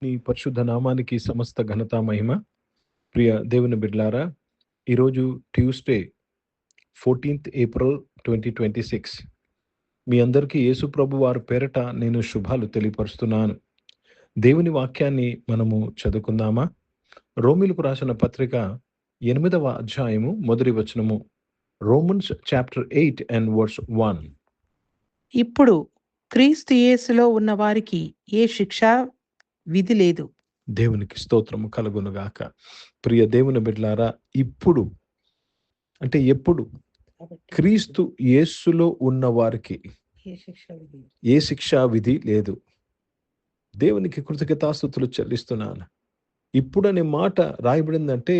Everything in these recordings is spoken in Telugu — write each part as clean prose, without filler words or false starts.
నీ పరిశుద్ధ నామానికి సమస్త ఘనత మహిమ. ప్రియ దేవుని బిడ్డలారా, ఈరోజు ట్యూస్డే 14th ఏప్రిల్ 2026. మీ అందరికీ యేసు ప్రభు వారి పేరట నేను శుభాలు తెలియపరుస్తున్నాను. దేవుని వాక్యాన్ని మనము చదువుకుందామా? రోమీలకు రాసిన పత్రిక 8వ అధ్యాయము మొదటి వచనము. Romans chapter 8 and verse 1. ఇప్పుడు క్రీస్తు యేసులో ఉన్న వారికి ఏ శిక్షా విధి లేదు. దేవునికి స్తోత్రము కలుగునుగాక. ప్రియ దేవుని బిడ్డలారా, ఇప్పుడు అంటే ఎప్పుడు? క్రీస్తు యేసులో ఉన్న వారికి ఏ శిక్షా విధి లేదు. దేవునికి కృతజ్ఞతాస్తుతులు చెల్లిస్తున్నాను. ఇప్పుడు అనే మాట రాయబడిందంటే,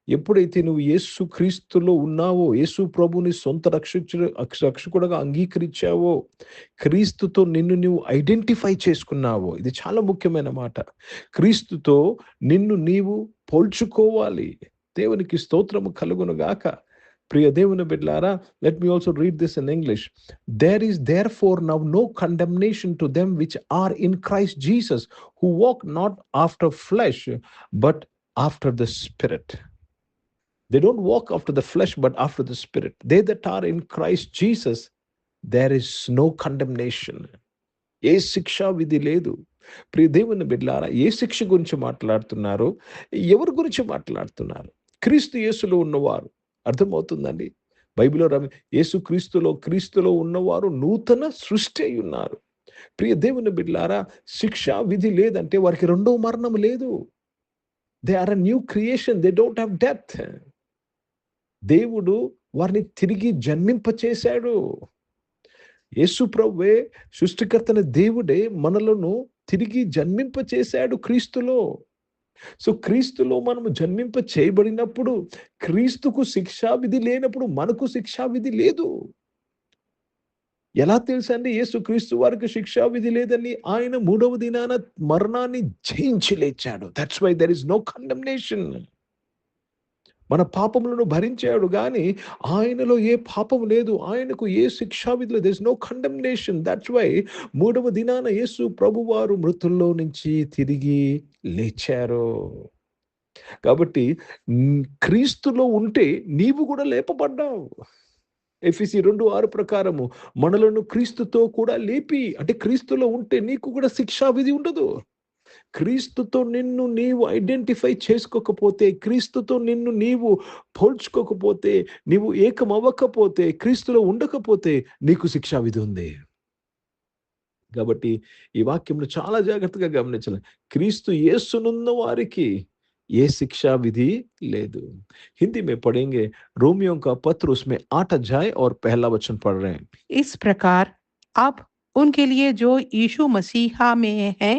ఎప్పుడైతే నువ్వు యేసు క్రీస్తులో ఉన్నావో, యేసు ప్రభుని సొంత రక్షకుడుగా అంగీకరించావో, క్రీస్తుతో నిన్ను నువ్వు ఐడెంటిఫై చేసుకున్నావో, ఇది చాలా ముఖ్యమైన మాట. క్రీస్తుతో నిన్ను నీవు పోల్చుకోవాలి. దేవునికి స్తోత్రము కలుగునుగాక. ప్రియ దేవుని బిడ్డలారా, let me also read this in English. There is therefore now no condemnation to them which are in Christ Jesus, who walk not after flesh, but after the Spirit. They don't walk after the flesh, but after the Spirit. They that are in Christ Jesus, there is no condemnation. ఏ శిక్షా విధి లేదు. ప్రియ దేవుని బిడ్డలారా, ఏ శిక్ష గురించి మాట్లాడుతున్నారు? ఎవరి గురించి మాట్లాడుతున్నారు? క్రీస్తు యేసులో ఉన్నవారు. అర్థమవుతుందండి? బైబిల్లో యేసు క్రీస్తులో ఉన్నవారు నూతన సృష్టి అయి ఉన్నారు. ప్రియ దేవుని బిడ్డలారా, శిక్షా విధి లేదంటే వారికి రెండో మరణం లేదు. They are a new creation. They don't have death. దేవుడు వారిని తిరిగి జన్మింపచేశాడు. యేసు ప్రభువే, సృష్టికర్తన దేవుడే మనలను తిరిగి జన్మింపచేశాడు క్రీస్తులో. సో క్రీస్తులో మనము జన్మింప చేయబడినప్పుడు, క్రీస్తుకు శిక్షా విధి లేనప్పుడు మనకు శిక్షా విధి లేదు. ఎలా తెలుసండి యేసు క్రీస్తు వారికి శిక్షా విధి లేదని? ఆయన 3వ దినాన మరణాన్ని జయించి లేచాడు. That's why there is no condemnation. మన పాపములను భరించాడు, కానీ ఆయనలో ఏ పాపం లేదు. ఆయనకు ఏ శిక్షా విధి లేదు. There is no condemnation. That's why 3వ దినాన యేసు ప్రభువారు మృతుల్లో నుంచి తిరిగి లేచారు. కాబట్టి క్రీస్తులో ఉంటే నీవు కూడా లేపబడ్డావు. ఎఫెసీ 2:6 ప్రకారము మనలను క్రీస్తుతో కూడా లేపి, అంటే క్రీస్తులో ఉంటే నీకు కూడా శిక్షా విధి ఉండదు. క్రీస్తుతో నిన్ను నీవు ఐడెంటిఫై చేసుకోకపోతే, క్రీస్తుతో నిన్ను నీవు పోల్చుకోకపోతే, నీవు ఏకమవ్వకపోతే, క్రీస్తులో ఉండకపోతే నీకు శిక్షా విధి ఉంది. కాబట్టి ఈ వాక్యంలో చాలా జాగ్రత్తగా గమనించాలి. క్రీస్తు యేసునున్న వారికి ఏ शिक्षा विधि లేదు. हिंदी में पढ़ेंगे। रोमियो का पत्र, उसमें 8 अध्याय और पहला वचन पढ़ रहे हैं। इस प्रकार अब उनके लिए जो यीशु मसीहा में है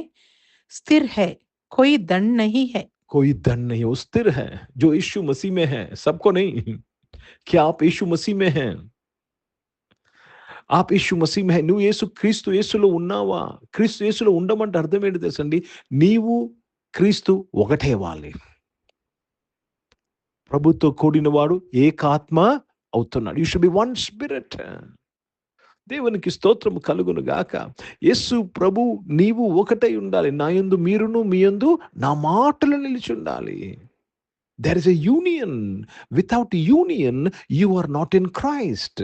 स्थिर है, कोई दंड नहीं है। कोई दंड नहीं, वो स्थिर है जो यीशु मसीह में है। सबको नहीं। क्या आप यीशु मसीह में हैं? आप यीशु मसीह में है. నువ్వు క్రీస్తు యేసులో ఉన్నావా? క్రీస్తు యేసులో ఉండమంటే అర్థం ఏంటి తెలుసండి? నీవు క్రీస్తు ఒకటే వాలి. ప్రభుతో కూడిన వాడు ఏకాత్మ అవుతున్నాడు. You should be one spirit. దేవునికి స్తోత్రం కలుగును గాక. యేసు ప్రభు నీవు ఒకటై ఉండాలి. నా యందు మీరును, మీ యందు నా మాటలు నిలిచి ఉండాలి. There is a union. Without union, you are not in Christ.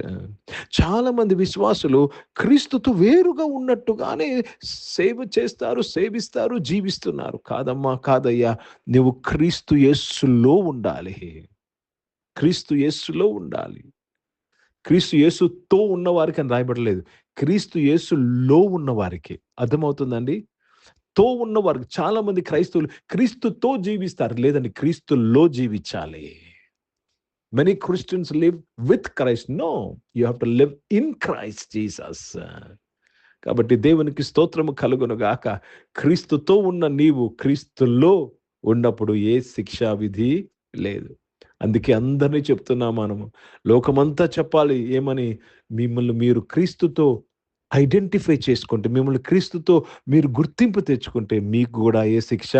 చాలా మంది విశ్వాసులు క్రీస్తుతో వేరుగా ఉన్నట్టుగానే సేవ చేస్తారు, సేవిస్తారు, జీవిస్తున్నారు. కాదమ్మా, కాదయ్యా, నువ్వు క్రీస్తు యేసులో ఉండాలి. క్రీస్తు యేసులో ఉండాలి. క్రీస్తు యేసుతో ఉన్నవారికి అని రాయబడలేదు, క్రీస్తు యేసులో ఉన్నవారికి. అర్థమవుతుందండి? తో ఉన్నవారు. చాలా మంది క్రైస్తవులు క్రీస్తుతో జీవిస్తారు. లేదండి, క్రీస్తులో జీవించాలి. Many Christians live with Christ. No, you have to live in Christ Jesus. కాబట్టి దేవునికి స్తోత్రము కలుగును గాక. క్రీస్తుతో ఉన్న నీవు క్రీస్తులో ఉన్నప్పుడు ఏ శిక్షా విధి లేదు. అందుకే అందరినీ చెప్తున్నా, మనము లోకమంతా చెప్పాలి ఏమని? మిమ్మల్ని మీరు క్రీస్తుతో ఐడెంటిఫై చేసుకుంటే, మిమ్మల్ని క్రీస్తుతో మీరు గుర్తింపు తెచ్చుకుంటే మీకు కూడా ఏ శిక్ష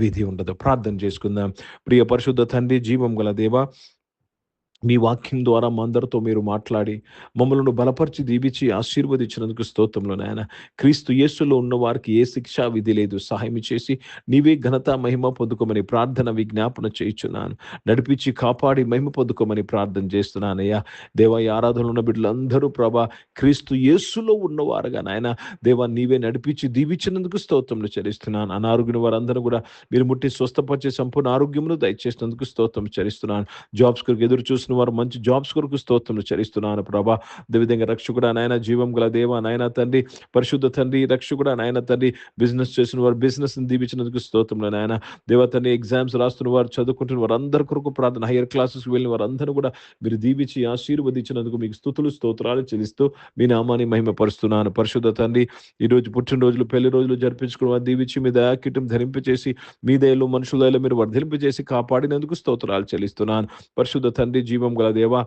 విధి ఉండదు. ప్రార్థన చేసుకుందాం. ప్రియ పరిశుద్ధ తండ్రి, జీవం గల దేవా, మీ వాక్యం ద్వారా మా అందరితో మీరు మాట్లాడి మమ్మల్ని బలపరిచి దీవించి ఆశీర్వదించినందుకు స్తోత్రంలో నాయన. క్రీస్తు యేసులో ఉన్న వారికి ఏ శిక్షా విధి లేదు. సహాయం చేసి నీవే ఘనత మహిమ పొందుకోమని ప్రార్థన విజ్ఞాపన చేయుచున్నాను. నడిపించి కాపాడి మహిమ పొందుకోమని ప్రార్థన చేస్తున్నానయ్యా. దేవా, ఈ ఆరాధనలో ఉన్న బిడ్డలందరూ ప్రభా క్రీస్తు యేసులో ఉన్నవారుగా నాయన దేవా నీవే నడిపించి దీవించినందుకు స్తోత్రంలో చెల్లిస్తున్నాను. అనారోగ్యం వారందరూ కూడా మీరు ముట్టి స్వస్థపరిచే సంపూర్ణ ఆరోగ్యమును దయచేసినందుకు స్తోత్రం చెల్లిస్తున్నాను. జాబ్స్ కొరకు ఎదురు చూసిన వారు మంచి జాబ్స్ కొరకు స్తోత్రం చెల్లిస్తున్నాను ప్రభా. అదేవిధంగా రక్షకుడా నాయన, జీవం గల దేవ నాయన తండ్రి, పరిశుద్ధ తండ్రి, రక్షకుడా నాయన తండ్రి, బిజినెస్ చేసిన వారు బిజినెస్ దీవించినందుకు స్తోత్రంలో నాయన. దేవ తండ్రి, ఎగ్జామ్స్ రాస్తున్న వారు, చదువుకుంటున్న వారు అందరి కొరకు ప్రార్థన, హైయర్ క్లాసెస్కి వెళ్ళిన వారందరూ కూడా మీరు దీవించి ఆశీర్వదించినందుకు మీకు స్తుతులు స్తోత్రాలు చెల్లిస్తూ మీ నామాన్ని మహిమపరుస్తున్నాను. పరిశుద్ధ తండ్రి, ఈరోజు పుట్టినరోజులు, పెళ్లి రోజులు జరిపించుకున్న వారు దీవించి మీ దయాకిటం ధరింపచేసి మీ దయలో మనుషుల దయలో మీరు వర్ధింపజేసి కాపాడినందుకు స్తోత్రాలు చెల్లిస్తున్నాను. పరిశుద్ధ తండ్రి, జీవం గల దేవా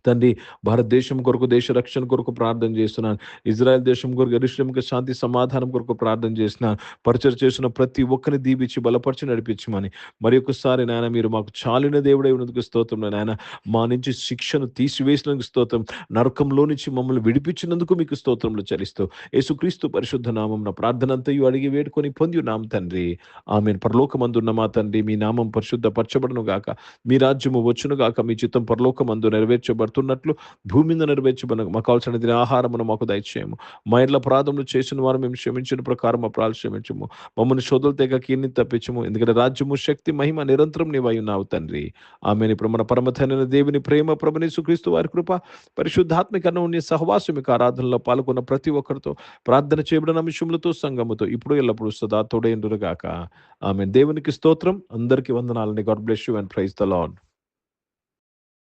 తండ్రి, భారతదేశం కొరకు, దేశ రక్షణ కొరకు ప్రార్థన చేస్తున్నాను. ఇజ్రాయెల్ దేశం కొరకు, యెరూషలేముకు శాంతి సమాధానం కొరకు ప్రార్థన చేస్తున్నాను. పరిచయం చేసిన ప్రతి ఒక్కరిని దీవించి బలపరిచి నడిపించమని మరి ఒకసారి నాయన మీరు మాకు చాలిన దేవుడై ఉన్నందుకు స్తోత్రం నాయన. మా నుంచి శిక్షను తీసివేసినందుకు స్తోత్రం. నరకంలో నుంచి మమ్మల్ని విడిపించినందుకు మీకు స్తోత్రంలో చెల్లిస్తూ యేసుక్రీస్తు పరిశుద్ధ నామం నా ప్రార్థన అంతయు అడిగి వేడుకొని పొంది ఉన్నాం తండ్రి. ఆమేన్. పరలోకమందున్న మా తండ్రి, మీ నామం పరిశుద్ధ పరచబడును గాక, మీ రాజ్యము వచ్చును గాక, మీ చిత్తం పరలోకమందు నెరవేర్చబడుతున్నట్లు భూమి మీద నెరవేర్చబడిన మాకు కావాల్సిన ఆహారమును మాకు దయచేయము. మా ఇండ్ల అపరాధములు చేసిన వారు మేము క్షమించిన ప్రకారం అపరాధులు క్షమించము. మమ్మల్ని శోధులు తెగ కీర్ని తప్పించము. ఎందుకంటే రాజ్యము, శక్తి, మహిమ నిరంతరం నీవై ఉన్నావు తండ్రి. ఆమేన్. ఇప్పుడు మన పరమధైన దేవుని ప్రేమ, ప్రభుని యేసుక్రీస్తు వారి కృప, పరిశుద్ధాత్మిక అన్యోన్య సహవాసమిక ఆరాధనలో పాల్గొన్న ప్రతి ఒక్కరితో, ప్రార్థన చేయబడిన అంశములతో, సంఘముతో ఇప్పుడు ఎల్లప్పుడూ సదా తోడైండును గాక. ఆమేన్. దేవునికి స్తోత్రం. అందరికీ వందనాలని. God bless you and praise the lord.